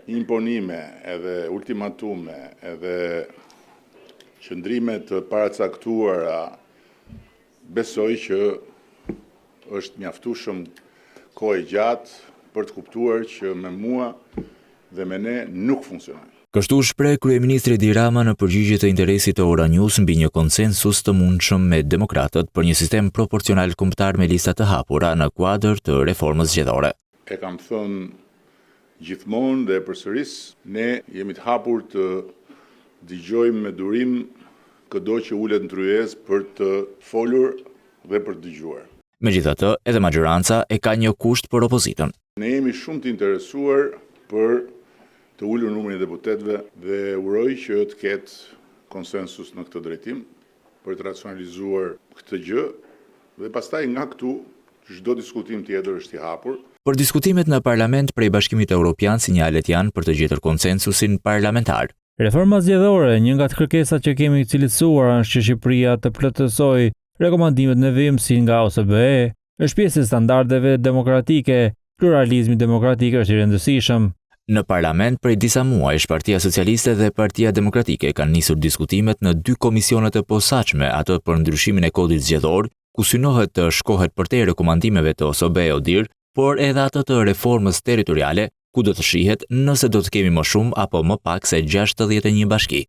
imponime edhe ultimatume edhe qëndrime të paracaktuara, besoj që është mjaftueshëm kohë e gjatë për të kuptuar që me mua dhe me ne nuk funksionon. Kështu shpreh kryeministri Edi Rama në përgjigje të interesit të Oranews mbi një konsensus të mundshëm me demokratët për një sistem proporcional kombëtar me lista të hapura në kuadër të reformës zgjedhore. E kam thënë gjithmonë dhe përsëris, ne jemi të hapur të dëgjojmë me durim çdo që ulet në tryezë për të folur dhe për të dëgjuar. Megjithatë, edhe majoranca e ka një kusht për opozitën. Ne jemi shumë të interesuar për të ulur numrin e deputetëve dhe uroj që të ketë konsensus në këtë drejtim për të racionalizuar këtë gjë dhe pastaj nga këtu çdo diskutim tjetër është i hapur. Për diskutimet në parlament prej Bashkimit Evropian, sinjalet janë për të gjetur konsensusin parlamentar. Reforma zgjedhore, një nga të kërkesat që kemi cilësuar është që Shqipëria të plotësojë rekomandimet në vimësi nga OSBE, është pjesë e standardeve demokratike, pluralizmi demokratik është i rëndësishëm. Në parlament prej disa muajsh Partia Socialiste dhe Partia Demokratike kanë nisur diskutimet në 2 komisionet e posaçme, ato për ndryshimin e kodit zgjedhor, ku synohet të shkohet përtej rekomandimeve të OSBE-ODIR, por edhe ato të reformës territoriale, ku do të shihet nëse do të kemi më shumë apo më pak se 61 bashki.